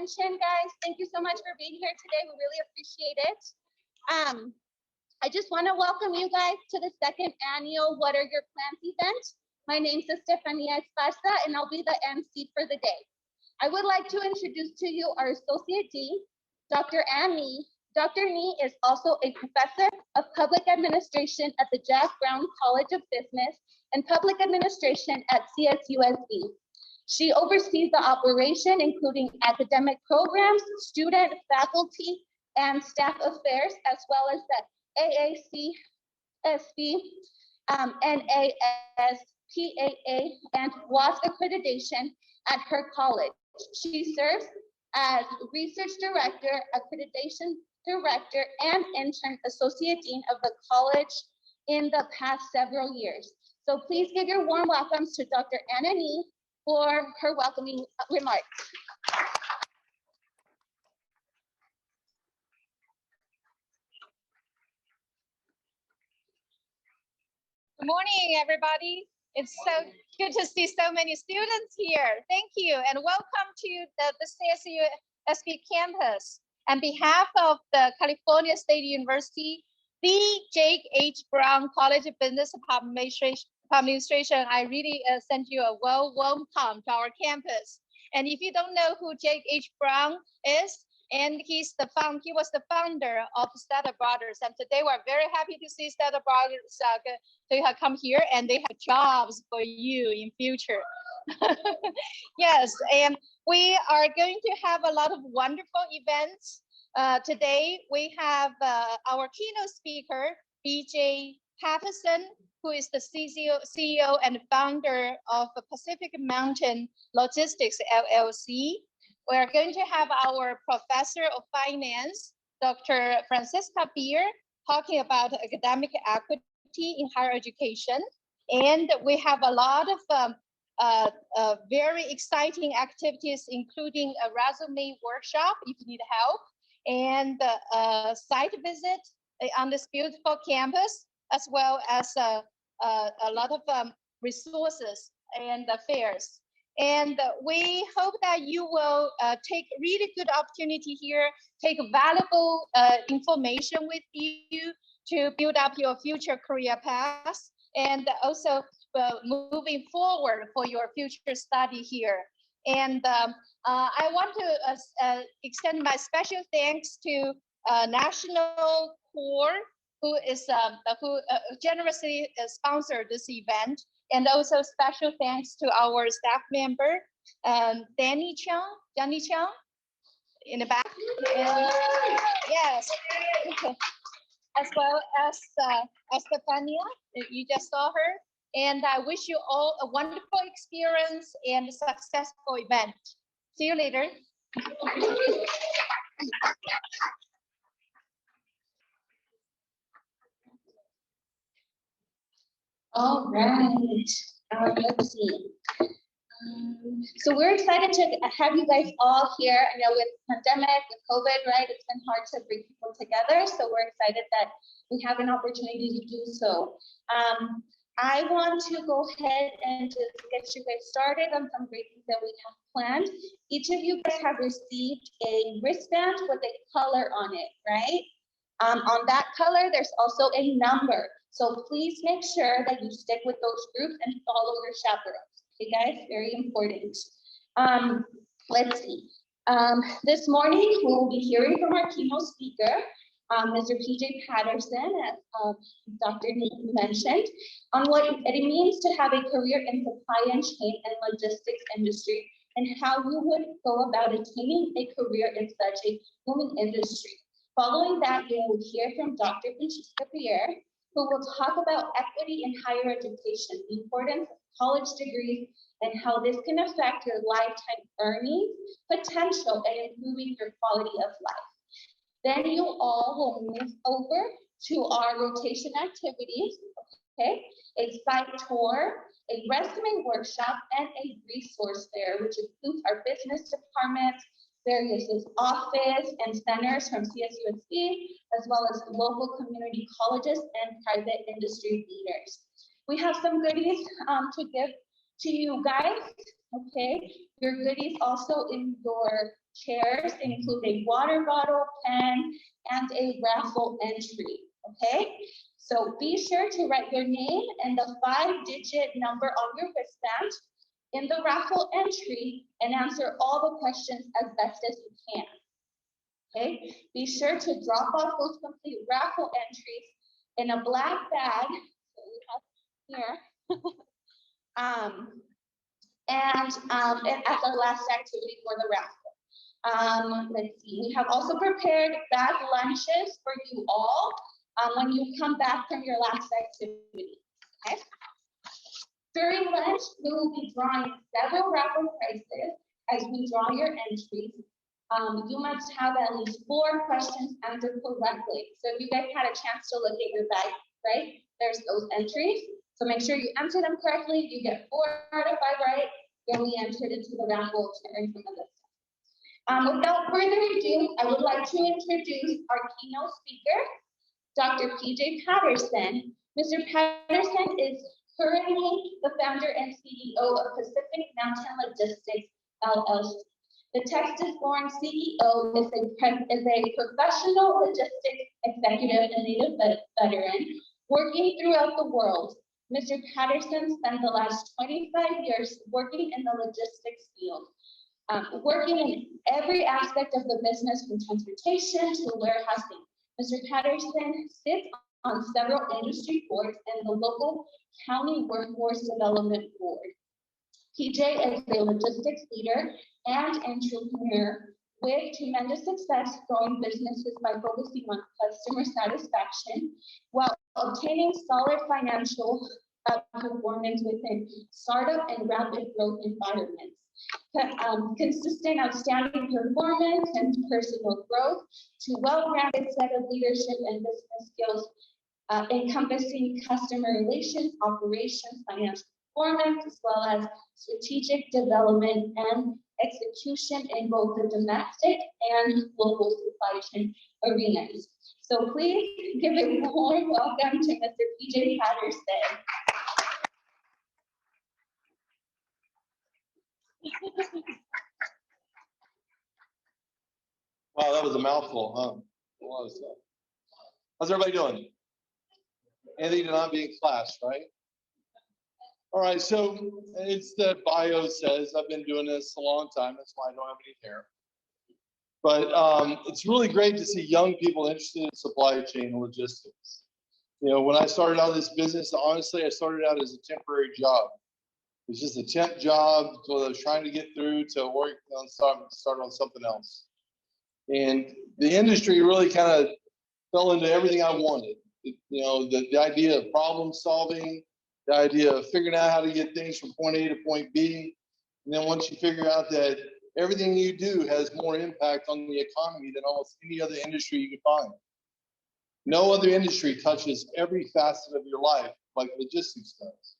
mentioned, guys, thank you so much for being here today. We really appreciate it. I just want to welcome you guys to the second annual What Are Your Plans event. My name's Estefania Esparza, and I'll be the MC for the day. I would like to introduce to you our Associate Dean, Dr. Ann Nee. Dr. Nee is also a professor of public administration at the Jack Brown College of Business and Public Administration at CSUSB. She oversees the operation, including academic programs, student, faculty, and staff affairs, as well as the AACSB, NASPAA, and WASC accreditation at her college. She serves as research director, accreditation director, and intern associate dean of the college in the past several years. So please give your warm welcomes to Dr. Anna Nee for her welcoming remarks. Good morning, everybody. It's so good to see so many students here. Thank you, and welcome to the CSUSB campus. On behalf of the California State University, the Jake H. Brown College of Business Administration, I really send you a welcome to our campus. And if you don't know who Jake H. Brown is, and he was the founder of Stata Brothers. And today we're very happy to see Stata Brothers they have come here and they have jobs for you in future. Yes, and we are going to have a lot of wonderful events. Today we have our keynote speaker, BJ Patterson, who is the CEO and founder of Pacific Mountain Logistics, LLC. We are going to have our professor of finance, Dr. Francisca Beer, talking about academic equity in higher education. And we have a lot of very exciting activities, including a resume workshop if you need help, and a site visit on this beautiful campus, as well as a lot of resources and fairs. And we hope that you will take really good opportunity here, take valuable information with you to build up your future career path, and also moving forward for your future study here. And I want to extend my special thanks to National Corps, who generously sponsored this event. And also special thanks to our staff member, Johnny Chung, in the back. And, yes, as well as Stefania, you just saw her. And I wish you all a wonderful experience and a successful event. See you later. All right, let's see. So we're excited to have you guys all here. I know with pandemic, with COVID, right, it's been hard to bring people together. So we're excited that we have an opportunity to do so. I want to go ahead and just get you guys started on some great things that we have planned. Each of you guys have received a wristband with a color on it, right? On that color, there's also a number. So please make sure that you stick with those groups and follow your chaperones. Okay, guys, very important. Let's see. This morning, we will be hearing from our keynote speaker, Mr. BJ Patterson, as Dr. Nee mentioned, on what it means to have a career in supply and chain and logistics industry, and how you would go about attaining a career in such a booming industry. Following that, you will hear from Dr. Francisca Pierre, who will talk about equity in higher education, the importance of college degrees, and how this can affect your lifetime earnings potential and improving your quality of life. Then you all will move over to our rotation activities, okay? A site tour, a resume workshop, and a resource fair, which includes our business departments, various office and centers from CSUSB, as well as local community colleges and private industry leaders. We have some goodies to give to you guys, okay? Your goodies also in your chairs include a water bottle, pen, and a raffle entry, okay? So be sure to write your name and the 5-digit number on your wristband in the raffle entry and answer all the questions as best as you can. Okay, be sure to drop off those complete raffle entries in a black bag that we have here. And as our last activity for the raffle. Let's see, we have also prepared bag lunches for you all when you come back from your last activity. Okay. During lunch, we will be drawing several raffle prizes as we draw your entries. You must have at least 4 questions answered correctly. So if you guys had a chance to look at your bag, right, there's those entries. So make sure you answer them correctly. If you get 4 out of 5 right, you'll be entered into the raffle to earn some of this. Without further ado, I would like to introduce our keynote speaker, Dr. BJ Patterson. Mr. Patterson is currently the founder and CEO of Pacific Mountain Logistics, LLC. The Texas-born CEO is a professional logistics executive and native veteran working throughout the world. Mr. Patterson spent the last 25 years working in the logistics field, working in every aspect of the business from transportation to warehousing. Mr. Patterson sits on several industry boards and the local county workforce development board. PJ is a logistics leader and entrepreneur with tremendous success growing businesses by focusing on customer satisfaction while obtaining solid financial performance within startup and rapid growth environments. Consistent outstanding performance and personal growth to well-rounded set of leadership and business skills encompassing customer relations, operations, financial performance, as well as strategic development and execution in both the domestic and global supply chain arenas. So please give a warm welcome to Mr. BJ Patterson. Wow, that was a mouthful, huh? A lot of stuff. How's everybody doing? Anything to not be in class, right? All right, so it's the bio says, I've been doing this a long time. That's why I don't have any hair. But it's really great to see young people interested in supply chain and logistics. You know, when I started out this business, honestly, I started out as a temporary job. It was just a temp job, so I was trying to get through to work on start on something else. And the industry really kind of fell into everything I wanted. You know, the idea of problem solving, the idea of figuring out how to get things from point A to point B. And then once you figure out that everything you do has more impact on the economy than almost any other industry you can find. No other industry touches every facet of your life like logistics does.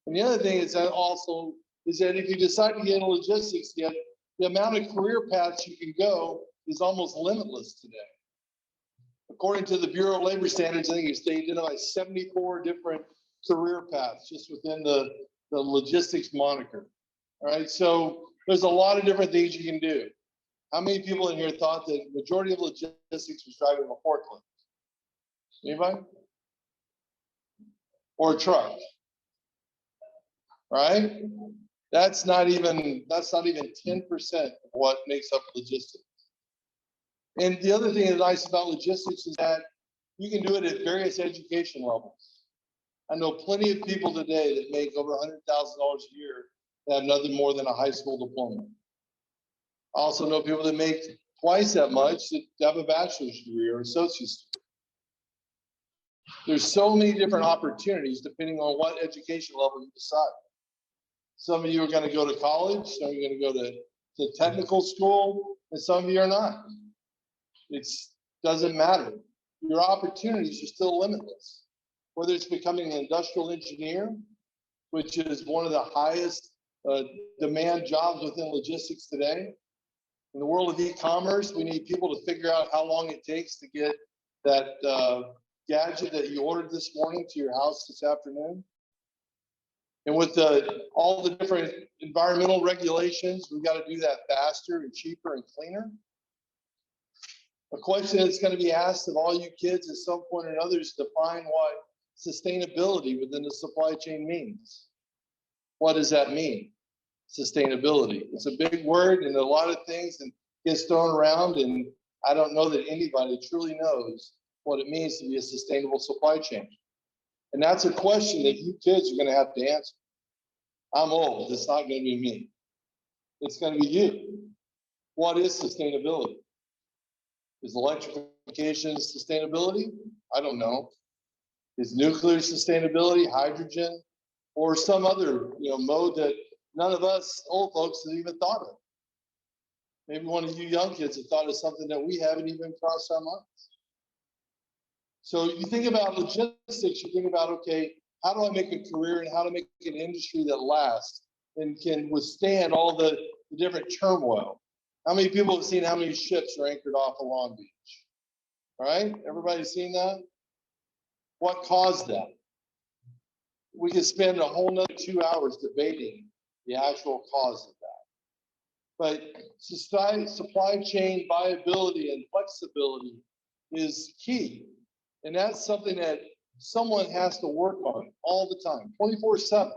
And the other thing is that also is that if you decide to get into logistics, the amount of career paths you can go is almost limitless today. According to the Bureau of Labor Standards, I think they identify 74 different career paths just within the logistics moniker. All right, so there's a lot of different things you can do. How many people in here thought that the majority of logistics was driving a forklift? Anybody? Or a truck? Right? That's not even 10% of what makes up logistics. And the other thing that's nice about logistics is that you can do it at various education levels. I know plenty of people today that make over $100,000 a year that have nothing more than a high school diploma. I also know people that make twice that much that have a bachelor's degree or associate's degree. There's so many different opportunities depending on what education level you decide. Some of you are going to go to college, some of you are going to go to technical school, and some of you are not. It doesn't matter. Your opportunities are still limitless. Whether it's becoming an industrial engineer, which is one of the highest demand jobs within logistics today. In the world of e-commerce, we need people to figure out how long it takes to get that gadget that you ordered this morning to your house this afternoon. And with all the different environmental regulations, we've got to do that faster and cheaper and cleaner. A question that's going to be asked of all you kids at some point or another is define what sustainability within the supply chain means. What does that mean? Sustainability. It's a big word and a lot of things and gets thrown around, and I don't know that anybody truly knows what it means to be a sustainable supply chain. And that's a question that you kids are going to have to answer. I'm old. It's not going to be me. It's going to be you. What is sustainability? Is electrification sustainability? I don't know. Is nuclear sustainability, hydrogen, or some other mode that none of us old folks have even thought of? Maybe one of you young kids have thought of something that we haven't even crossed our minds. So you think about logistics, you think about, okay, how do I make a career and how to make an industry that lasts and can withstand all the different turmoil? How many people have seen how many ships are anchored off of Long Beach? All right, everybody seen that? What caused that? We could spend a whole nother 2 hours debating the actual cause of that. But supply chain viability and flexibility is key. And that's something that someone has to work on all the time, 24/7.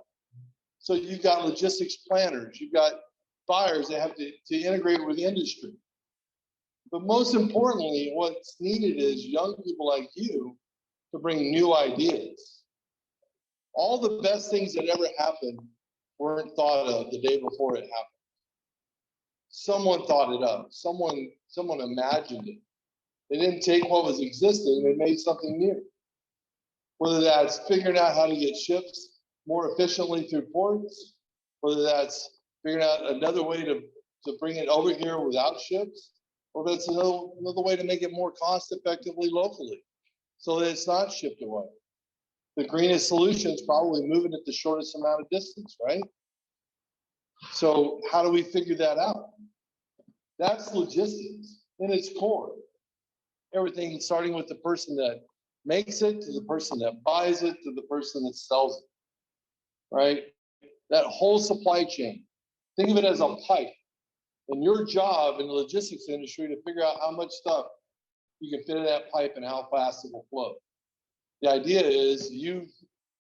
So you've got logistics planners, you've got buyers that have to integrate with the industry. But most importantly, what's needed is young people like you to bring new ideas. All the best things that ever happened weren't thought of the day before it happened. Someone thought it up. Someone imagined it. They didn't take what was existing, they made something new. Whether that's figuring out how to get ships more efficiently through ports, whether that's figuring out another way to bring it over here without ships, or that's another way to make it more cost effectively locally so that it's not shipped away. The greenest solution is probably moving it the shortest amount of distance, right? So how do we figure that out? That's logistics in its core. Everything starting with the person that makes it, to the person that buys it, to the person that sells it, right? That whole supply chain. Think of it as a pipe. And your job in the logistics industry to figure out how much stuff you can fit in that pipe and how fast it will flow. The idea is you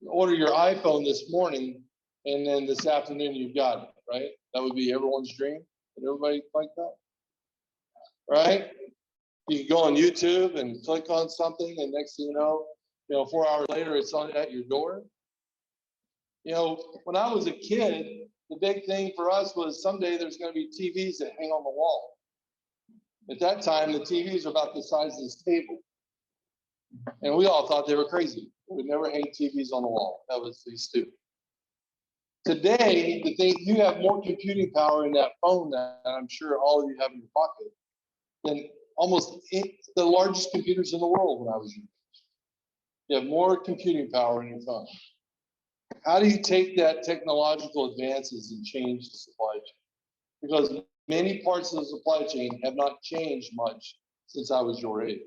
order your iPhone this morning and then this afternoon you've got it, right? That would be everyone's dream. Would everybody like that? Right? You can go on YouTube and click on something, and next thing you know, 4 hours later, it's at your door. When I was a kid, the big thing for us was someday there's going to be TVs that hang on the wall. At that time, the TVs were about the size of this table. And we all thought they were crazy. We would never hang TVs on the wall. That was stupid. Today, you have more computing power in that phone that I'm sure all of you have in your pocket than almost the largest computers in the world when I was young. You have more computing power in your phone. How do you take that technological advances and change the supply chain? Because many parts of the supply chain have not changed much since I was your age.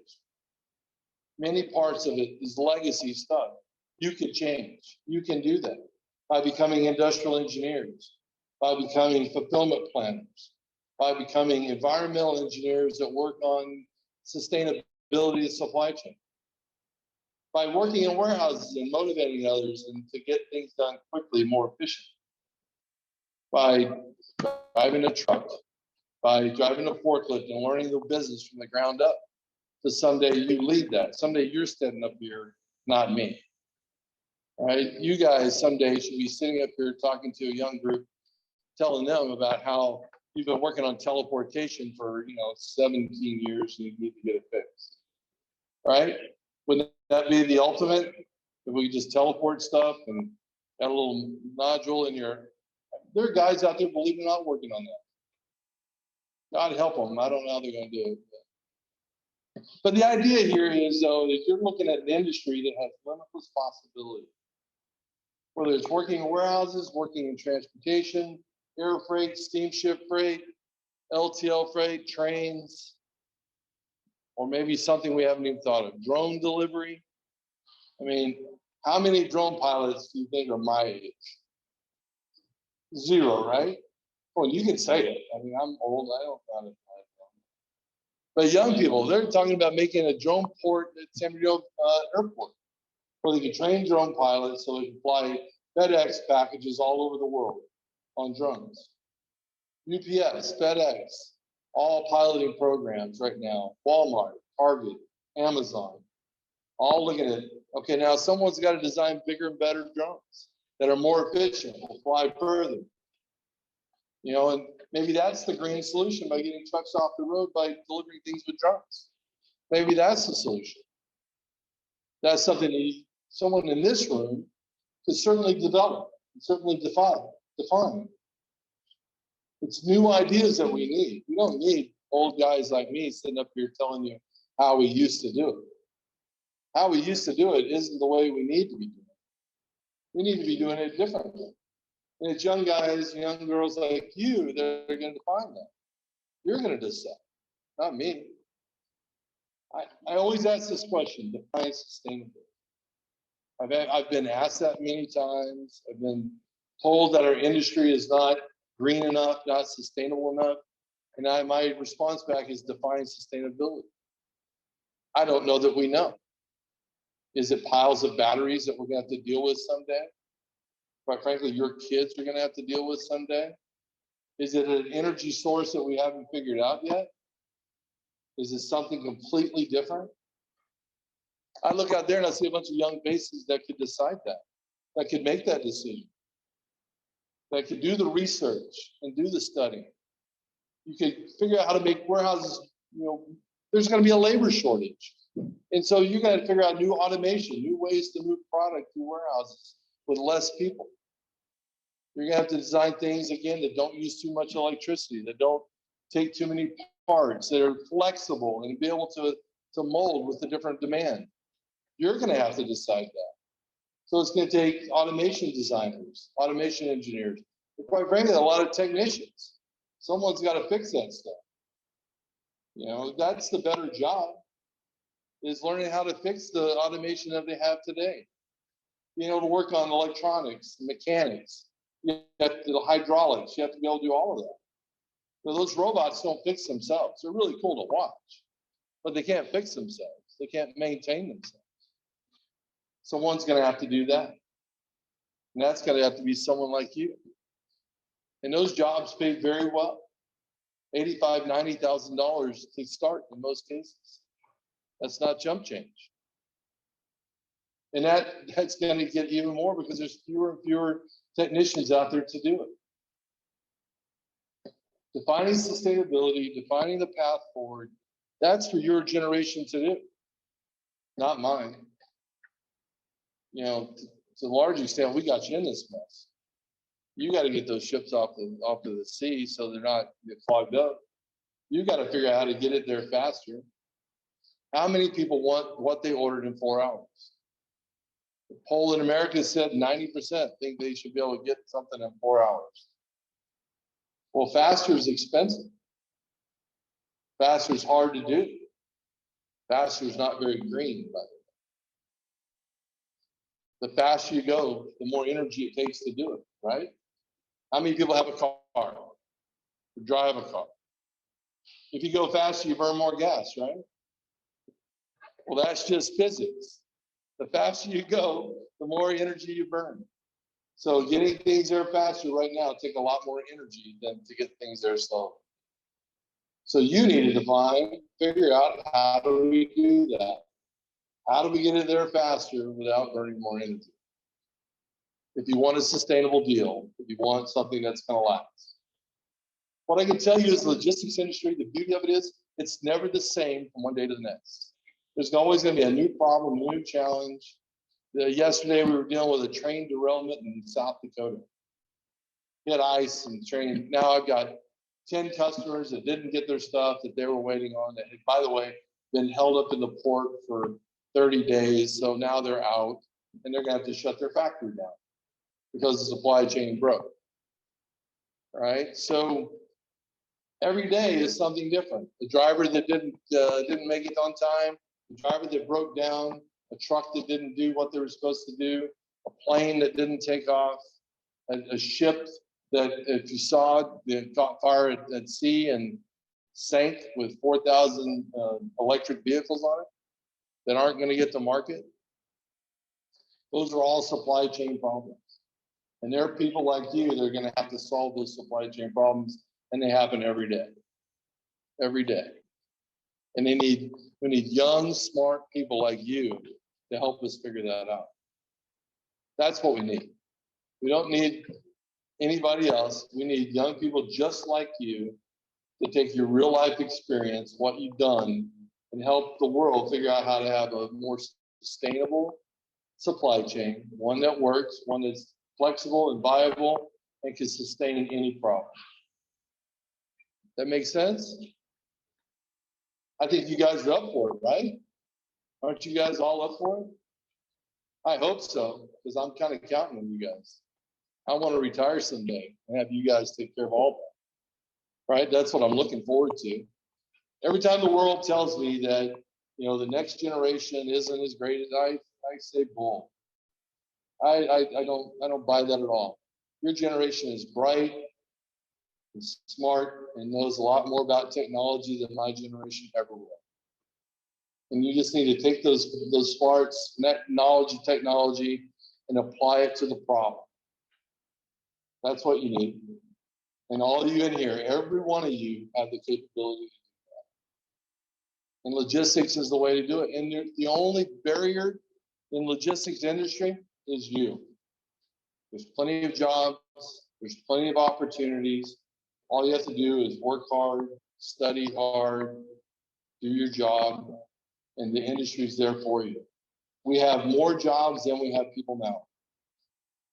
Many parts of it is legacy stuff. You can change. You can do that by becoming industrial engineers, by becoming fulfillment planners, by becoming environmental engineers that work on sustainability of supply chain, by working in warehouses and motivating others and to get things done quickly, more efficiently, by driving a truck, by driving a forklift and learning the business from the ground up. So someday you lead that. Someday you're standing up here, not me. All right? You guys someday should be sitting up here talking to a young group, telling them about how you've been working on teleportation for 17 years and you need to get it fixed. Right? Wouldn't that be the ultimate? If we just teleport stuff and got a little nodule in your. There are guys out there, believe it or not, working on that. God help them. I don't know how they're going to do it. But the idea here is, though, that you're looking at an industry that has limitless possibility. Whether it's working in warehouses, working in transportation, air freight, steamship freight, LTL freight, trains, or maybe something we haven't even thought of, drone delivery. I mean, how many drone pilots do you think are my age? Zero, right? Well, you can say it. I mean, I'm old. I don't know how to fly a drone. But young people, they're talking about making a drone port at San Diego Airport, where they can train drone pilots so they can fly FedEx packages all over the world on drones. UPS, FedEx, all piloting programs right now. Walmart, Target, Amazon, all looking at, okay, now someone's got to design bigger and better drones that are more efficient, will fly further. You know, and maybe that's the green solution by getting trucks off the road by delivering things with drones. Maybe that's the solution. That's something that someone in this room could certainly develop, certainly define. It's new ideas that we need. We don't need old guys like me sitting up here telling you how we used to do it. How we used to do it isn't the way we need to be doing it. We need to be doing it differently. And it's young guys, young girls like you that are going to define that. You're going to decide, not me. I always ask this question: define sustainability. I've been asked that many times. I've been told that our industry is not green enough, not sustainable enough. And my response back is define sustainability. I don't know that we know. Is it piles of batteries that we're going to have to deal with someday? Quite frankly, your kids are going to have to deal with someday? Is it an energy source that we haven't figured out yet? Is it something completely different? I look out there and I see a bunch of young faces that could decide that could make that decision, that could do the research and do the study. You could figure out how to make warehouses, you know, there's going to be a labor shortage. And so you got to figure out new automation, new ways to move product through warehouses with less people. You're going to have to design things, again, that don't use too much electricity, that don't take too many parts, that are flexible and be able to mold with the different demand. You're going to have to decide that. So it's going to take automation designers, automation engineers, and quite frankly, a lot of technicians. Someone's got to fix that stuff. You know, that's the better job, is learning how to fix the automation that they have today. Being able to work on electronics, mechanics, you have to do hydraulics, you have to be able to do all of that. So those robots don't fix themselves. They're really cool to watch, but they can't fix themselves. They can't maintain themselves. Someone's going to have to do that. And that's going to have to be someone like you. And those jobs pay very well. $85,000, $90,000 to start in most cases. That's not jump change. And that's going to get even more because there's fewer and fewer technicians out there to do it. Defining sustainability, defining the path forward, that's for your generation to do, not mine. You know, to a large extent, we got you in this mess. You got to get those ships off of the sea so they're not get clogged up. You got to figure out how to get it there faster. How many people want what they ordered in 4 hours? The poll in America said 90% think they should be able to get something in 4 hours. Well, faster is expensive. Faster is hard to do. Faster is not very green, by the way. The faster you go, the more energy it takes to do it, right? How many people have a car or drive a car? If you go faster, you burn more gas, right? Well, that's just physics. The faster you go, the more energy you burn. So getting things there faster right now take a lot more energy than to get things there slower. So you need to figure out, how do we do that? How do we get it there faster without burning more energy? If you want a sustainable deal, if you want something that's going to last. What I can tell you is the logistics industry, the beauty of it is it's never the same from one day to the next. There's always going to be a new problem, a new challenge. Yesterday, we were dealing with a train derailment in South Dakota. We had ice and train. Now I've got 10 customers that didn't get their stuff that they were waiting on that had, by the way, been held up in the port for 30 days. So now they're out and they're going to have to shut their factory down because the supply chain broke. All right. So every day is something different. The driver that didn't make it on time, the driver that broke down, a truck that didn't do what they were supposed to do, a plane that didn't take off, a ship that if you saw the fire at sea and sank with 4,000 electric vehicles on it that aren't going to get to market, those are all supply chain problems. And there are people like you that are going to have to solve those supply chain problems, and they happen every day. Every day. And we need young, smart people like you to help us figure that out. That's what we need. We don't need anybody else. We need young people just like you to take your real life experience, what you've done, and help the world figure out how to have a more sustainable supply chain, one that works, one that's flexible and viable and can sustain any problem. That makes sense? I think you guys are up for it, right? Aren't you guys all up for it? I hope so, because I'm kind of counting on you guys. I want to retire someday and have you guys take care of all that, right? That's what I'm looking forward to. Every time the world tells me that, the next generation isn't as great as I say bull. I don't buy that at all. Your generation is bright and smart and knows a lot more about technology than my generation ever will. And you just need to take those smarts, knowledge and technology, and apply it to the problem. That's what you need. And all of you in here, every one of you have the capability to do that. And logistics is the way to do it. And the only barrier in logistics industry is you. There's plenty of jobs. There's plenty of opportunities. All you have to do is work hard, study hard, do your job, and the industry is there for you. We have more jobs than we have people now.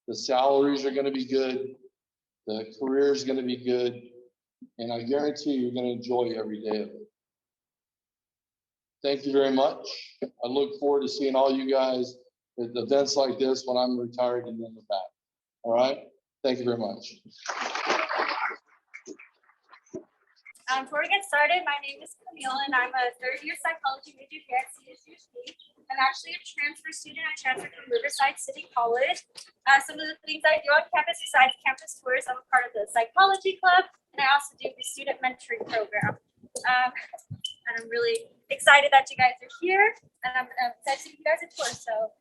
The salaries are going to be good. The career is going to be good. And I guarantee you're going to enjoy every day of it. Thank you very much. I look forward to seeing all you guys at events like this when I'm retired and in the back. All right? Thank you very much. Before we get started, my name is Camille, and I'm a third-year psychology major here at CSUSD. I'm actually a transfer student. I transferred from Riverside City College. Some of the things I do on campus besides campus tours, I'm a part of the psychology club, and I also do the student mentoring program. And I'm really excited that you guys are here, and I'm excited to give you guys a tour. So,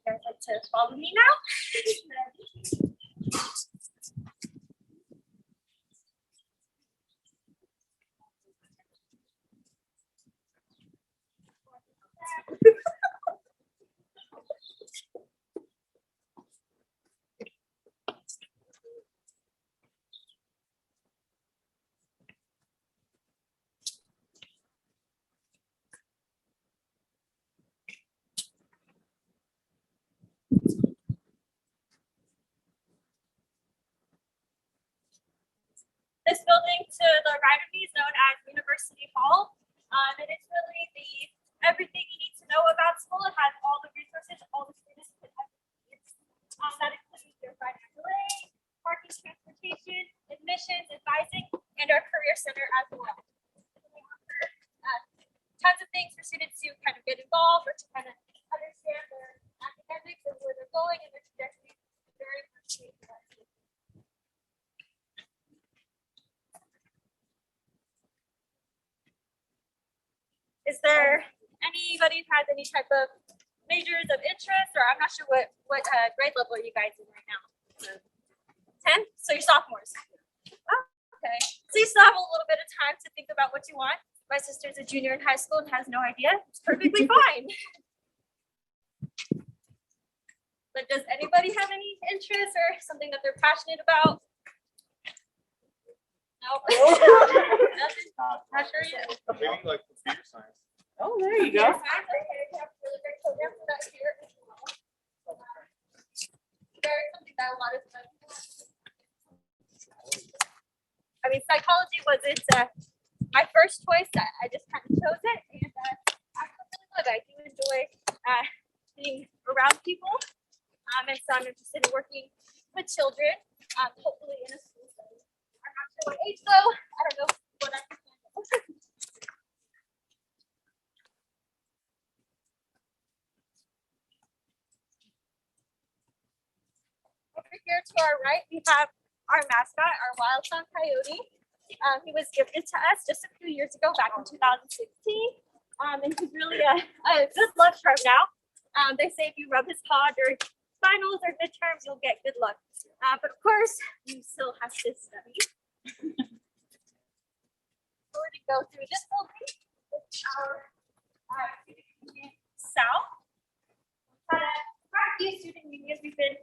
you guys like to follow me now? This building to the right of me is known as University Hall. And it's really everything you need to know about school. It has all the resources, all the students that includes your financial aid, parking, transportation, admissions, advising, and our career center as well. We offer tons of things for students to kind of get involved or to kind of understand their academics and where they're going and their trajectory. Very much. Is there anybody who has any type of majors of interest, or I'm not sure what grade level are you guys in right now? 10? So you're sophomores. Oh, okay. So you still have a little bit of time to think about what you want. My sister's a junior in high school and has no idea. It's perfectly fine. But does anybody have any interest or something that they're passionate about? No. Nothing? Not sure yet. Maybe like computer science. Oh, there you go. I mean, psychology wasn't my first choice. I just kind of chose it, and I really love it. I do enjoy being around people, and so I'm interested in working with children, hopefully in a school setting. I'm not sure what age though. I don't know what I can handle. Over here to our right, we have our mascot, our wild-song coyote. He was gifted to us just a few years ago, back in 2016. And he's really a good luck charm now. They say if you rub his paw during finals or midterms, you'll get good luck. But of course, you still have to study. We're going to go through this building. South. Quite a few student unions we've been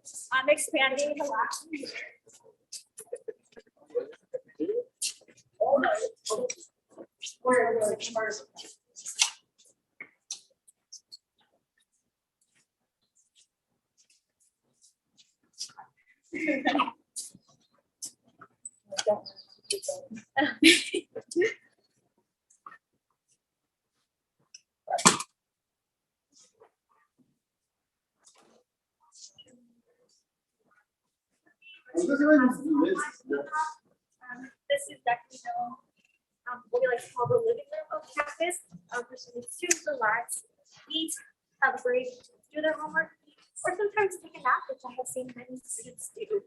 expanding in the last few years. This is definitely what we like to call the living room of campus, for students to relax, eat, have a break, do their homework, or sometimes take a nap, which I have seen many students do.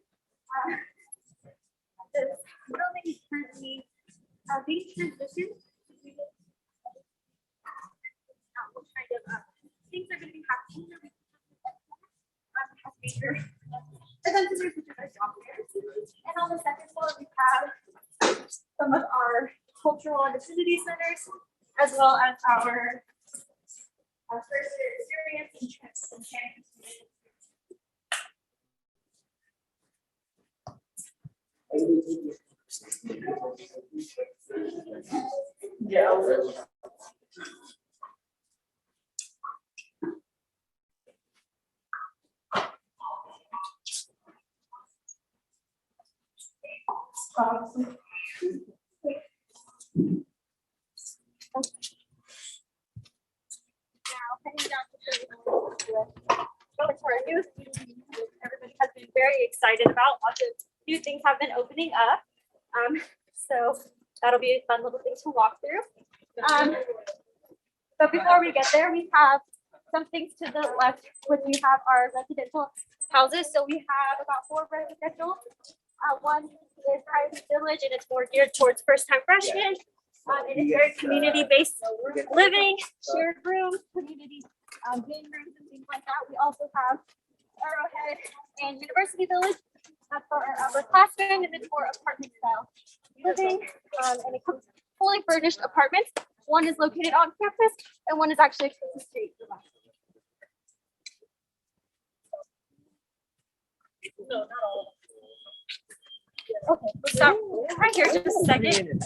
This building is currently being transitioned. What kind of things are going to be happening? Major events such as our job fairs. And on the second floor, we have some of our cultural and affinity centers, as well as our first year experience and trips and sharing. Everybody has been very excited about. Lots of new things have been opening up. So that'll be a fun little thing to walk through. But before we get there, we have some things to the left, which we have our residential houses. So we have about 4 residential. One is Private Village, and it's more geared towards first-time freshmen. And it's very community-based living, shared rooms, community game rooms, and things like that. We also have Arrowhead and University Village for our upperclassmen, and it's more apartment-style living. And it comes fully furnished apartments. One is located on campus, and one is actually across the street. No, not all. Okay, we'll stop right here just a second.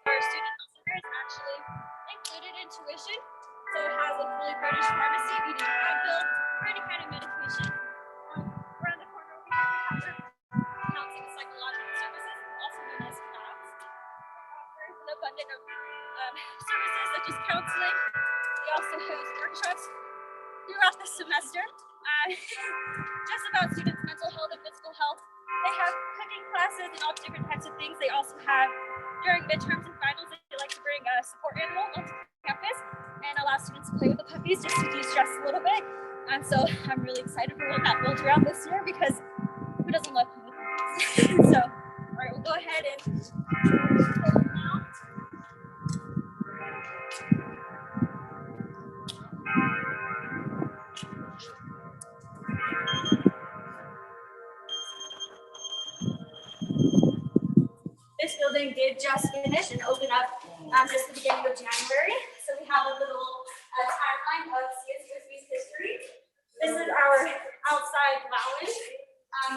Our student health center is actually included in tuition, so it has a fully furnished pharmacy if you need a bill or any kind of medication. Around the corner over here, we have our counseling and psychological services, also known as CAPS. There's an abundance of services such as counseling. We also host workshops throughout the semester, just about students' mental health and physical health. They have cooking classes and all different types of things. They also have, during midterms and finals, they like to bring a support animal onto campus and allow students to play with the puppies just to de-stress a little bit. So I'm really excited for what that builds around this year, because who doesn't love puppies? So, all right, we'll go ahead and pull them out. This building did just finish and open up just the beginning of January. So we have a little timeline of CSUSB's history. This is our outside lounge.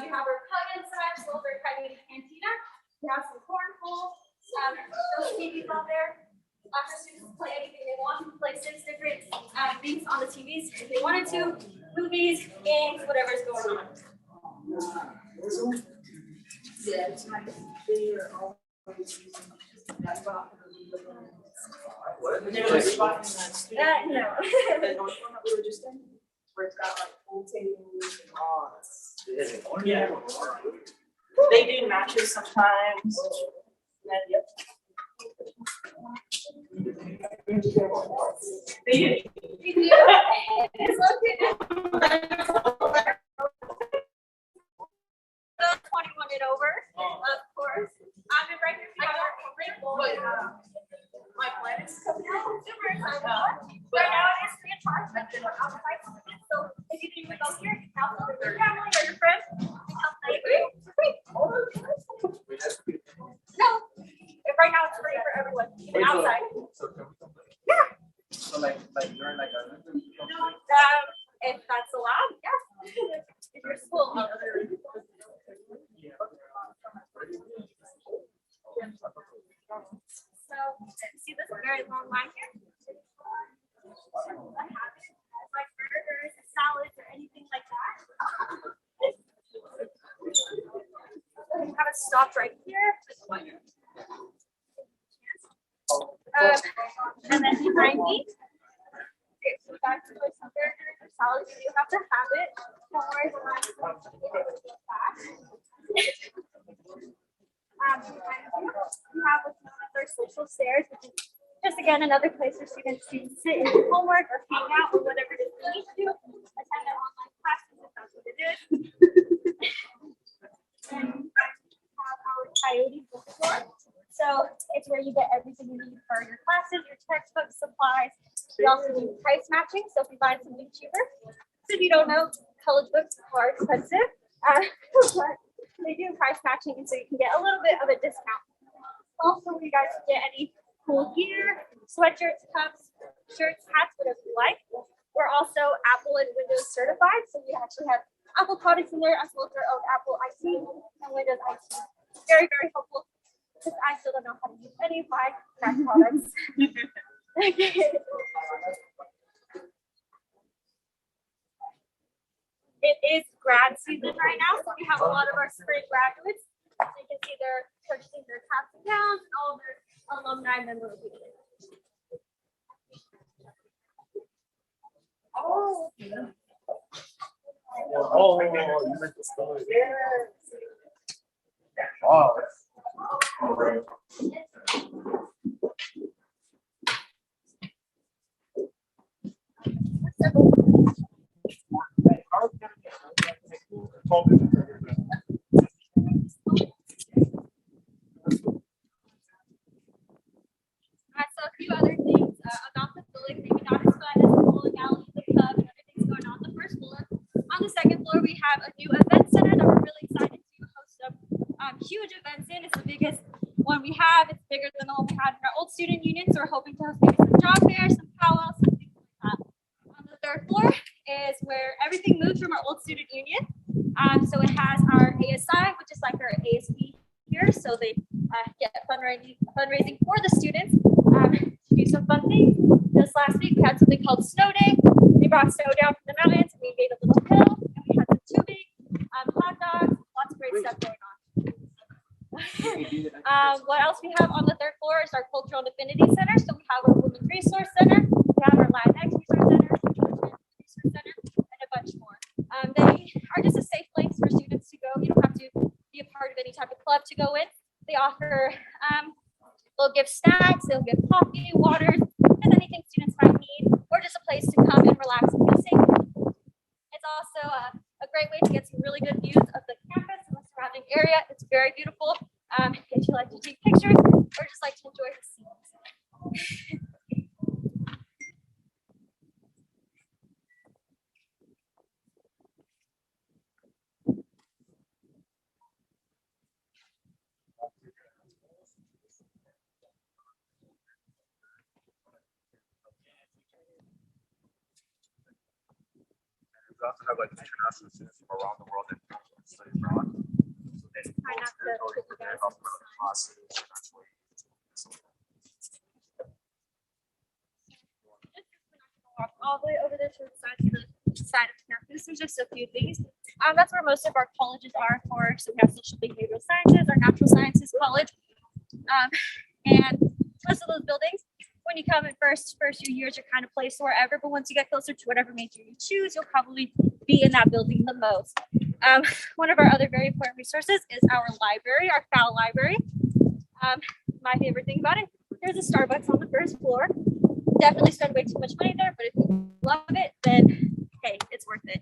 We have our pub inside, as well as our private cantina. We have some cornhole, those TVs out there. After students play anything they want, play 6 different things on the TVs if they wanted to, movies, games, whatever's going on. Yeah, it's my favorite. No. Where it's got like pool tables and yeah. They do matches sometimes. And yep. They do. It's located Right now it is free of charge, but we're outside students, so if you didn't even go here, you can help with your family or your friends and come play for free. No, right now it's free for everyone, even outside. Yeah. So like you're like a. If that's allowed, yes. If your school. So see this very long line here? Like burgers, salads, or anything like that. We have a stop right here. And then behind me, if you guys put some burgers or salads, you have to have it. Don't worry, the line is going to be back. We have what's known as our social stairs, which is just again another place for students to sit and do homework or hang out or whatever it is they need to, attend their online classes if that's what it is. And we have our Coyote bookstore. So it's where you get everything you need for your classes, your textbooks, supplies. We also do price matching. So if you find something cheaper, so if you don't know, college books are expensive, but they do price matching, and so you can get a little bit of a discount. Also, you guys can get any cool gear, sweatshirts, cups, shirts, hats, whatever you like. We're also Apple and Windows certified, so we actually have Apple products in there as well as our own Apple IT and Windows IT. Very, very helpful, because I still don't know how to use any of my Mac products. It is grad season right now, so we have a lot of our spring graduates. So you can see they're purchasing their caps and gowns and all their alumni memorabilia. Oh. Oh, you meant the story. Wow. So a few other things about the building, maybe not as fun as the bowling alley, the pub, and other things going on the first floor. On the second floor, we have a new event center that we're really excited to host some huge events in. It's the biggest one we have. It's bigger than the one we had in our old student union, so we're hoping to host maybe some job fairs, some powwows, some things like that. On the third floor is where everything moved from our old student union. So it has our ASI, which is like our ASB here. So they get fundraising for the students to do some fun things. This last week, we had something called Snow Day. We brought snow down from the mountains, and we made a little hill, and we had some tubing, hot dogs, lots of great stuff going on. What else we have on the third floor is our Cultural and Affinity Center. So we have our Women's Resource Center, we have our Latinx Resource Center, Resource Center, and a bunch more. They are just a safe place for students to go. You don't have to be a part of any type of club to go in. They offer, they'll give snacks, they'll give coffee, waters, and anything students might need, or just a place to come and relax and feel safe. It's also a great way to get some really good views of the campus and the surrounding area. It's very beautiful if you like to take pictures or just like to enjoy the scenes. We also have like international students from around the world that study abroad. So they Try not to put you guys help with classes eventually. Walk all the way over there to the side of campus. There's just a few things. That's where most of our colleges are for. So we have social behavioral sciences, our natural sciences college, and most of those buildings. When you come in first few years, you're kind of placed wherever. But once you get closer to whatever major you choose, you'll probably be in that building the most. One of our other very important resources is our library, our FAL library. My favorite thing about it, there's a Starbucks on the first floor. Definitely spend way too much money there, but if you love it, then hey, it's worth it.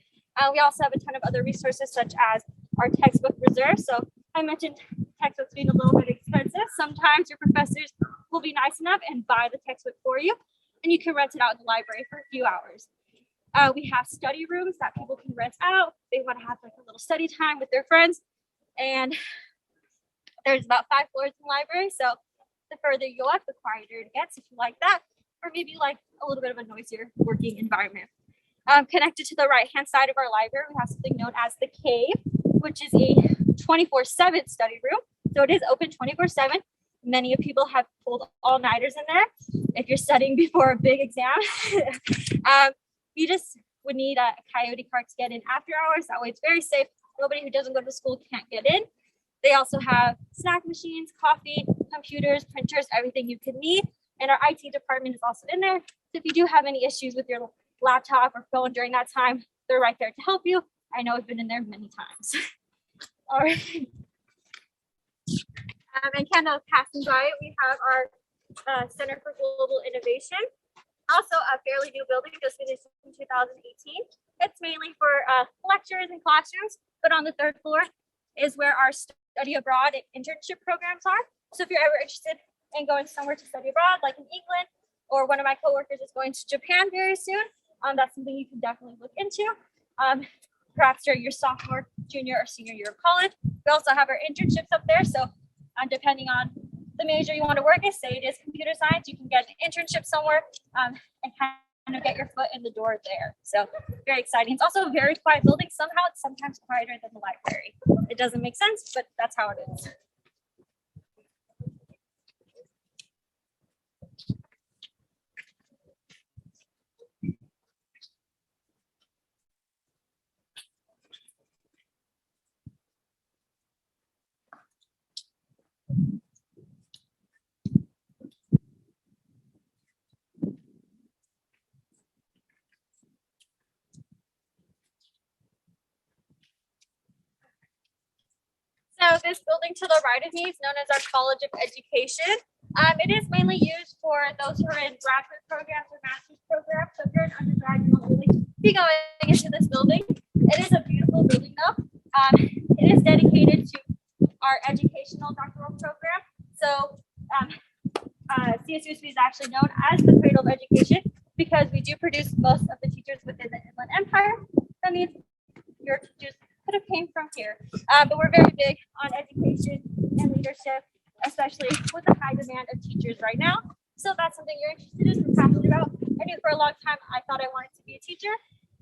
We also have a ton of other resources such as our textbook reserve. So I mentioned textbooks being a little bit expensive. Sometimes your professors will be nice enough and buy the textbook for you. and you can rent it out in the library for a few hours. We have study rooms that people can rent out. They want to have like a little study time with their friends. And there's about 5 floors in the library. So the further you go up, the quieter it gets if you like that, or maybe like a little bit of a noisier working environment. Connected to the right-hand side of our library, we have something known as the Cave, which is a 24/7 study room. So it is open 24/7. Many of people have pulled all-nighters in there if you're studying before a big exam. You just would need a coyote card to get in after hours. That way it's very safe. Nobody who doesn't go to school can't get in. They also have snack machines, coffee, computers, printers, everything you could need. And our IT department is also in there. So if you do have any issues with your laptop or phone during that time, they're right there to help you. I know I've been in there many times. All right. And kind of passing by, we have our Center for Global Innovation. Also a fairly new building, just finished in 2018. It's mainly for lectures and classrooms, but on the 3rd floor is where our study abroad and internship programs are. So if you're ever interested in going somewhere to study abroad, like in England, or one of my coworkers is going to Japan very soon, that's something you can definitely look into. Perhaps during your sophomore, junior, or senior year of college. We also have our internships up there. So depending on the major you want to work in, say it is computer science, you can get an internship somewhere and kind of get your foot in the door there. So very exciting. It's also a very quiet building. Somehow it's sometimes quieter than the library. It doesn't make sense, but that's how it is. So this building to the right of me is known as our College of Education. It is mainly used for those who are in graduate programs or master's programs. So if you're an undergrad, you won't really be going into this building. It is a beautiful building though. It is dedicated to our educational doctoral program. So CSUSB is actually known as the cradle of education because we do produce most of the teachers within the Inland Empire. That means your teachers could have came from here. But we're very big on education and leadership, especially with the high demand of teachers right now. So that's something you're interested in and passionate about. I knew for a long time I thought I wanted to be a teacher.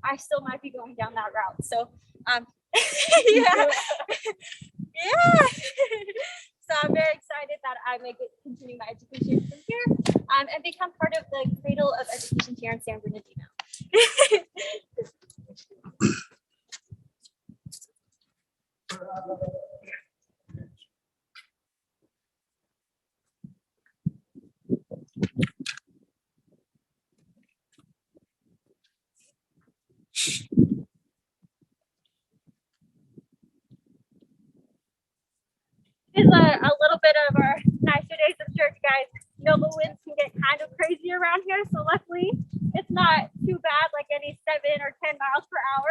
I still might be going down that route. So yeah. Yeah. So I'm very excited that I may continue my education from here and become part of the cradle of education here in San Bernardino. Is a little bit of our nicer days of church, guys. You know, the winds can get kind of crazy around here, so luckily it's not too bad, like any 7 or 10 miles per hour.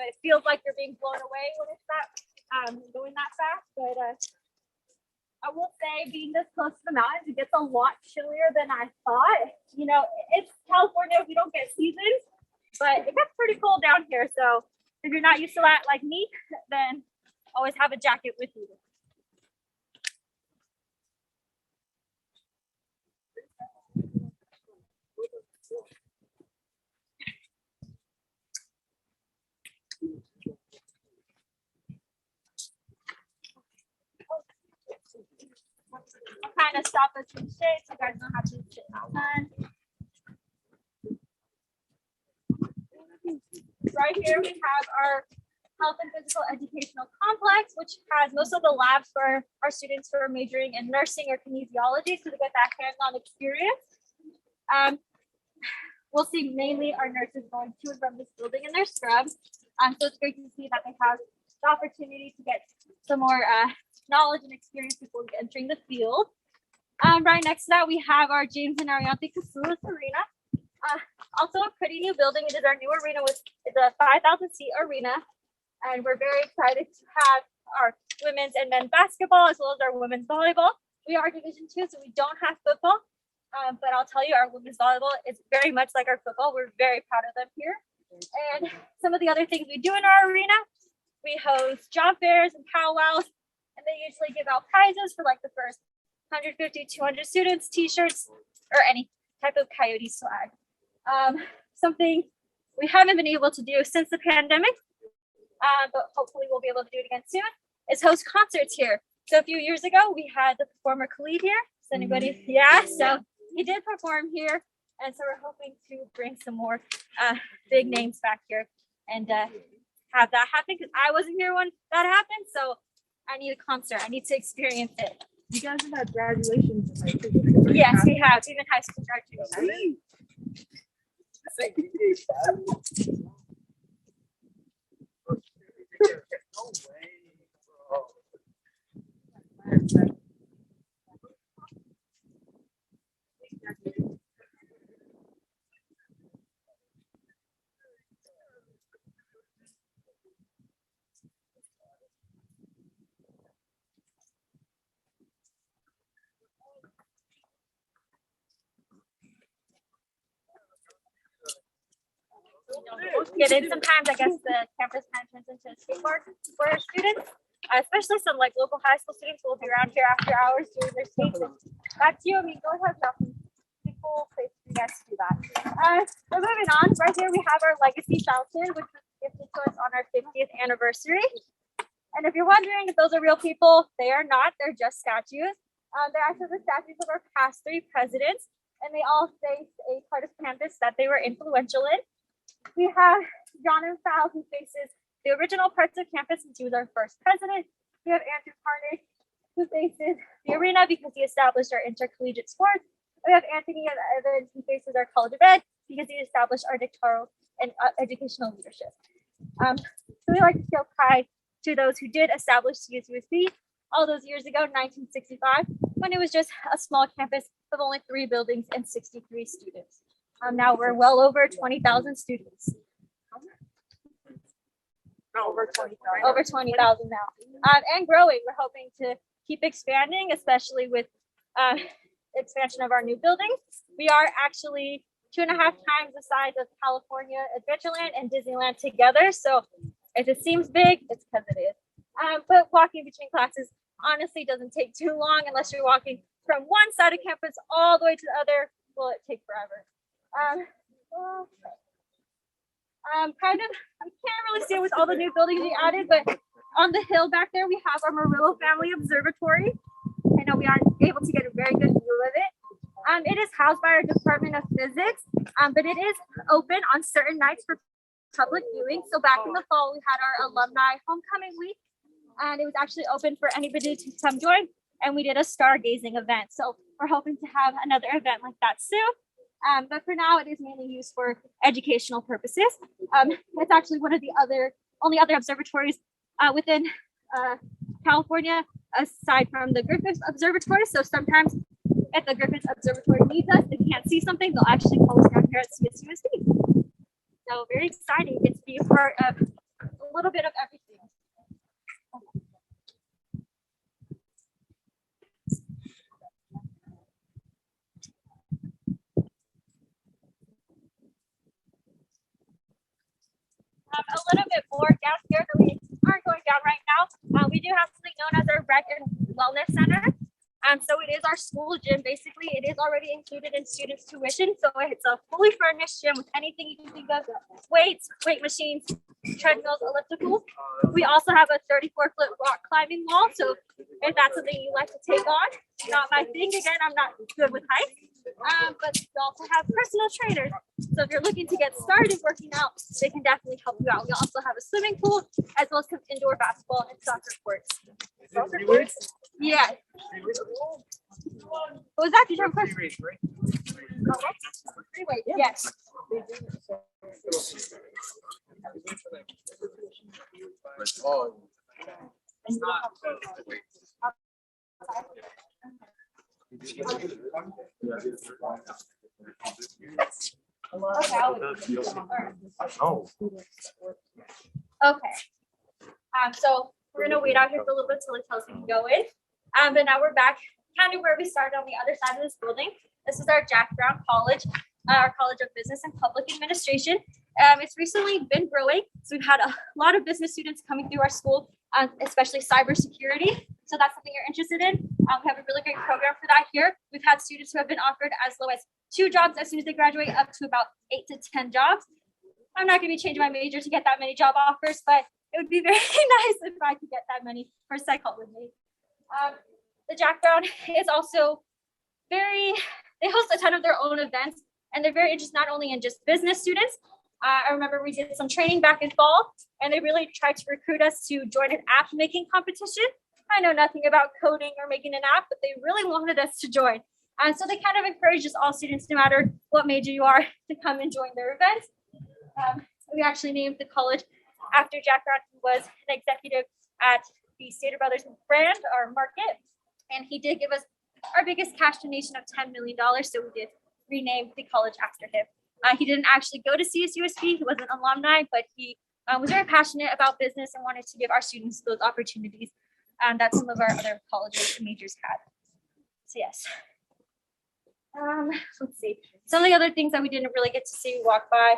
It feels like you're being blown away when it's that going that fast, but I will say, being this close to the mountains, it gets a lot chillier than I thought. You know, it's California, we don't get seasons, but it gets pretty cold down here. So if you're not used to that like me, then always have a jacket with you. I'll kind of stop us in shade so you guys know how to sit outside. Right here we have our health and physical educational complex, which has most of the labs for our students who are majoring in nursing or kinesiology, so to get that hands-on experience. We'll see mainly our nurses going to and from this building in their scrubs. So it's great to see that they have the opportunity to get some more knowledge and experience before entering the field. Right next to that, we have our James and Ariante Casulas Arena. Also a pretty new building. It is our new arena with the 5,000 seat arena. And we're very excited to have our women's and men's basketball as well as our women's volleyball. We are Division II, so we don't have football. But I'll tell you, our women's volleyball is very much like our football. We're very proud of them here. And some of the other things we do in our arena, we host job fairs and powwows, and they usually give out prizes for like the first 150, 200 students, t-shirts, or any type of Coyote swag. Something we haven't been able to do since the pandemic, but hopefully we'll be able to do it again soon, is host concerts here. So a few years ago, we had the performer Khalid here. Does anybody? Yeah, so he did perform here. And so we're hoping to bring some more big names back here and have that happen, because I wasn't here when that happened. So I need a concert. I need to experience it. You guys have had graduations. Yes, we have. Even high school graduations. No way, bro. Get in sometimes. I guess the campus kind of turns into a skate park for our students, especially some like local high school students will be around here after hours doing their skates. And that's you. I mean, go ahead, nothing. Cool place for you guys to do that. So moving on, right here we have our legacy fountain, which was gifted to us on our 50th anniversary. And if you're wondering if those are real people, they are not. They're just statues. They're actually the statues of our past 3 presidents, and they all face a part of campus that they were influential in. We have John M. Fowle, who faces the original parts of campus since he was our first president. We have Andrew Carney, who faces the arena because he established our intercollegiate sports. We have Anthony Evans, who faces our College of Ed because he established our dictatorial and educational leadership. So we like to show pride to those who did establish CSUSB all those years ago, 1965, when it was just a small campus of only 3 buildings and 63 students. Now we're well over 20,000 students. Over 20,000. Over 20,000 now. And growing. We're hoping to keep expanding, especially with expansion of our new buildings. We are actually 2.5 times the size of California Adventureland and Disneyland together. So if it seems big, it's because it is. But walking between classes honestly doesn't take too long unless you're walking from one side of campus all the way to the other. Will it take forever? I can't really see it with all the new buildings we added, but on the hill back there, we have our Marillo family observatory. I know we aren't able to get a very good view of it. It is housed by our Department of Physics, but it is open on certain nights for public viewing. So back in the fall, we had our alumni homecoming week, and it was actually open for anybody to come join, and we did a stargazing event. So we're hoping to have another event like that soon. But for now, it is mainly used for educational purposes. It's actually one of the only other observatories within California, aside from the Griffith Observatory. So sometimes if the Griffith Observatory needs us, they can't see something, they'll actually call us down here at CSUSD. So very exciting. It's to be a part of a little bit of everything. A little bit more down here that we aren't going down right now. We do have something known as our Rec and Wellness Center. So it is our school gym. Basically, it is already included in students' tuition. So it's a fully furnished gym with anything you can think of: weights, weight machines, treadmills, ellipticals. We also have a 34-foot rock climbing wall. So if that's something you like to take on, not my thing. Again, I'm not good with height. But we also have personal trainers. So if you're looking to get started working out, they can definitely help you out. We also have a swimming pool as well as some indoor basketball and soccer courts. Soccer courts? Yeah. What was that? Did you have a question? Free weight, yes. Okay. So we're gonna wait out here for a little bit till it tells me to go in. But now we're back kind of where we started on the other side of this building. This is our Jack Brown College, our College of Business and Public Administration. It's recently been growing, so we've had a lot of business students coming through our school, especially cybersecurity. So that's something you're interested in. We have a really great program for that here. We've had students who have been offered as low as 2 jobs as soon as they graduate, up to about 8 to 10 jobs. I'm not going to be changing my major to get that many job offers, but it would be very nice if I could get that many for psychology. The Jack Brown is also they host a ton of their own events, and they're very interested not only in just business students. I remember we did some training back in fall, and they really tried to recruit us to join an app making competition. I know nothing about coding or making an app, but they really wanted us to join. And so they kind of encouraged us all students, no matter what major you are, to come and join their events. We actually named the college after Jack Brown, who was an executive at the Stater Brothers brand or market. And he did give us our biggest cash donation of $10 million. So we did rename the college after him. He didn't actually go to CSUSB. He was an alumni, but he was very passionate about business and wanted to give our students those opportunities that some of our other colleges and majors had. So yes. Let's see. Some of the other things that we didn't really get to see walk by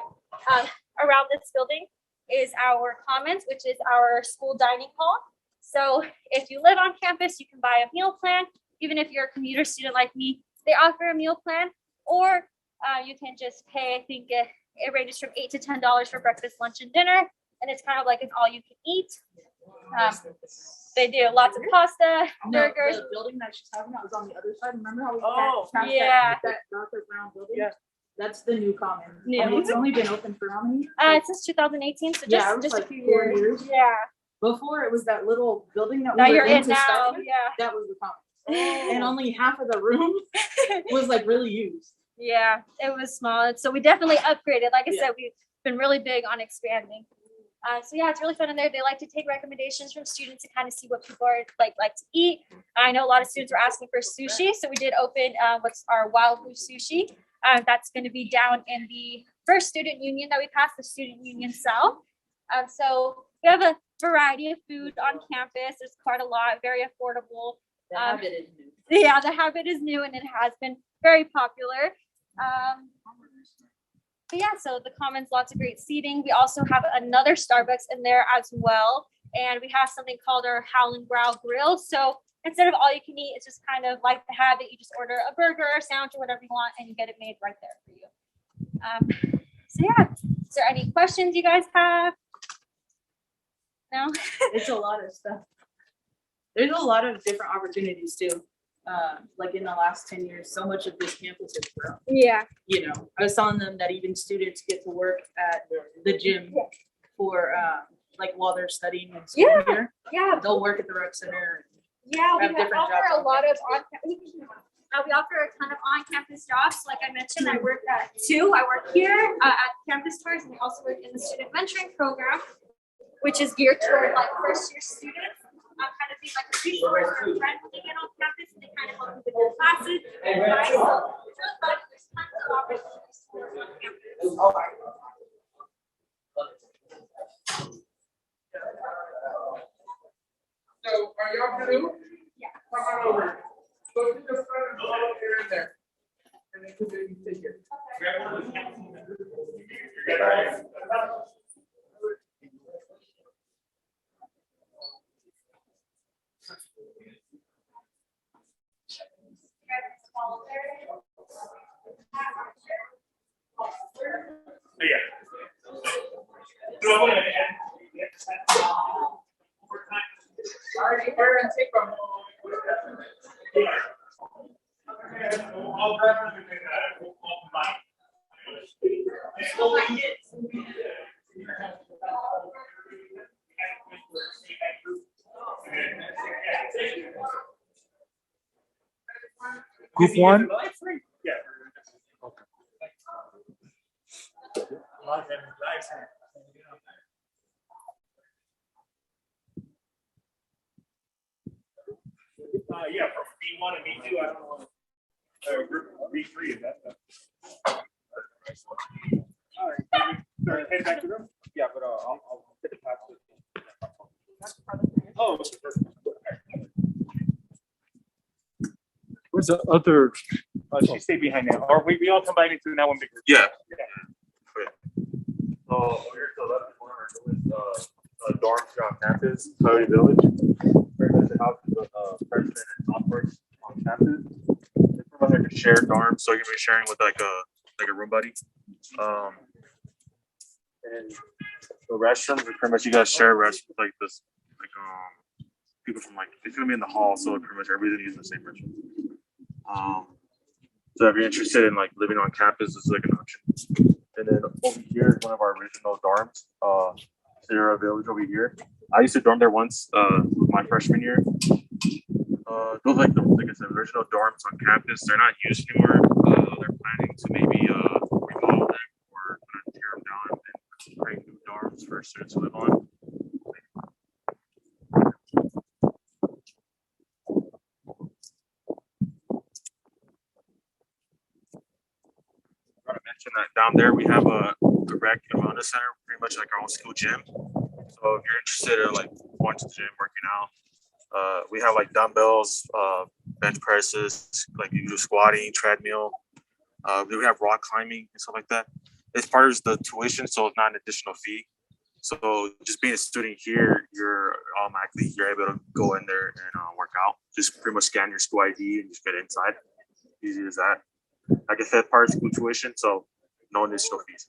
around this building is our commons, which is our school dining hall. So if you live on campus, you can buy a meal plan. Even if you're a commuter student like me, they offer a meal plan, or you can just pay. I think it ranges from $8 to $10 for breakfast, lunch, and dinner, and it's kind of like an all you can eat. They do lots of pasta, burgers. The building that she's talking about is on the other side. Remember how we passed yeah. that darker brown building? Yeah. That's the new common. New. And it's only been open for how many years? It's since 2018, so just like a few 4 years. years. Yeah. Before it was that little building that Now we were you're in to now. start with. Yeah. That was the common. And only half of the room was like really used. Yeah, it was small. So we definitely upgraded. Like I Yeah. said, we've been really big on expanding. So yeah, it's really fun in there. They like to take recommendations from students to kind of see what people are like to eat. I know a lot of students were asking for sushi, so we did open what's our Wild Blue Sushi. That's going to be down in the first student union that we passed, the Student Union South. So we have a variety of food on campus. There's quite a lot, very affordable. The habit is new. Yeah, the habit is new, and it has been very popular. But yeah, so the commons, lots of great seating. We also have another Starbucks in there as well. And we have something called our Howlin' Growl Grill. So instead of all you can eat, it's just kind of like the habit. You just order a burger or sandwich or whatever you want, and you get it made right there for you. So yeah, is there any questions you guys have? No? It's a lot of stuff. There's a lot of different opportunities too. Like in the last 10 years, so much of this campus has grown. Yeah. You know, I was telling them that even students get to work at the gym for like while they're studying in school here. Yeah. They'll work at the rec center. Yeah, we have different offer jobs a on lot of campus. we offer a ton of on-campus jobs. Like I mentioned, I work at 2. I work here at Campus Tours, and I also work in the student mentoring program, which is geared toward like first-year students. I'm kind of being like a resource or a friend when they get on campus, and they kind of help you with your classes. Right? So it's really fun. There's tons of opportunities to work on campus. So are y'all new? Yeah. Come on over. Go to your front and go here and there. And then you take it. Already here and take them. Group one? Yeah, from B1 and B2, I don't know. Group B3 is that. All right, head back to them. Yeah, but I'll get the pass. Oh, Where's the other She stayed behind now, or we all combine into now one big group. Yeah. Okay. So over here to the left corner is dorms here on campus, Coyote Village. Very much the house of freshman and sophomores on campus. It's pretty much like a shared dorm, so you're gonna be sharing with like a room buddy. And the restrooms are pretty much you guys share restrooms like this, like people from like it's gonna be in the hall, so pretty much everybody's using the same restroom. So if you're interested in like living on campus, this is like an option. And then over here is one of our original dorms, Sierra Village over here. I used to dorm there once, my freshman year. Those like I said, original dorms on campus. They're not used anymore. They're planning to maybe remodel them or tear them down and create new dorms for students to live on. I mentioned that down there we have a rec and wellness center, pretty much like our own school gym. So if you're interested in like going to the gym, working out, we have like dumbbells, bench presses, like you do squatting, treadmill. We have rock climbing and stuff like that. It's part of the tuition, so it's not an additional fee. So just being a student here, you're able to go in there and work out. Just pretty much scan your school ID and just get inside. Easy as that. Like I said, part of school tuition, so no additional fees.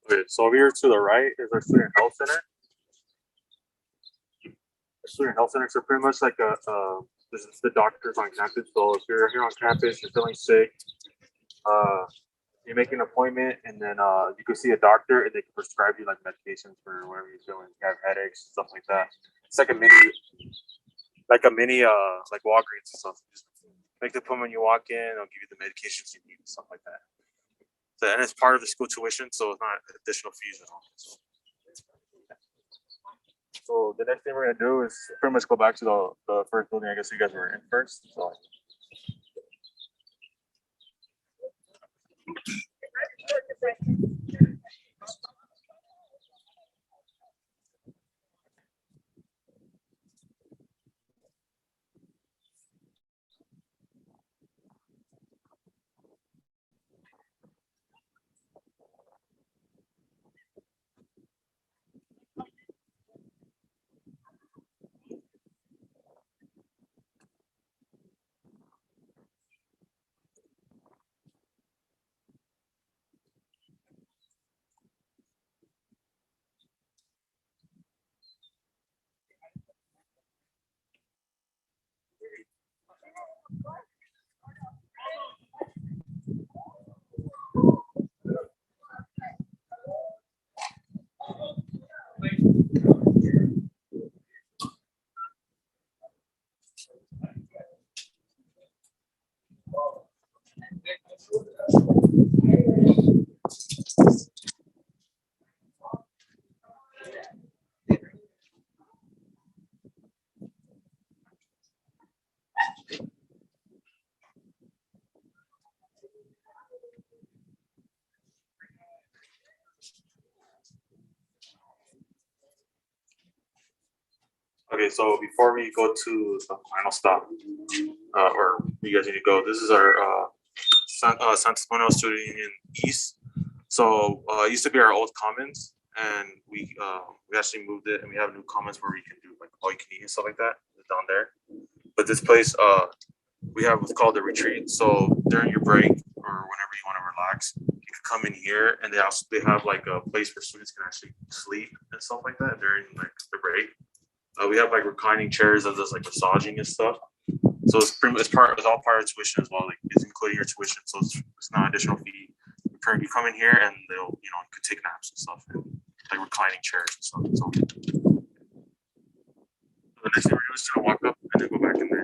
Okay, so over here to the right is our student health center. The student health center, so pretty much like this is the doctors on campus. So if you're here on campus, you're feeling sick, you make an appointment, and then you can see a doctor, and they can prescribe you like medications for whatever you're feeling. You have headaches, stuff like that. It's like a mini like Walgreens and stuff. Just make the appointment when you walk in. They'll give you the medications you need and stuff like that. So, and it's part of the school tuition, so it's not additional fees at all. So the next thing we're gonna do is pretty much go back to the first building. I guess you guys were in first. So. Okay, so before we go to the final stop, or you guys need to go, this is our Santa Monica Student Union East. So it used to be our old commons, and we actually moved it, and we have new commons where we can do like all you can eat and stuff like that down there. But this place, we have what's called the retreat. So during your break or whenever you want to relax, you can come in here, and they have like a place where students can actually sleep and stuff like that during like the break. We have like reclining chairs that does like massaging and stuff. So it's all part of tuition as well. Like it's including your tuition, so it's not additional fee. You come in here and they'll, you could take naps and stuff, and like reclining chairs and stuff. So the next thing we're just gonna walk up and then go back in there.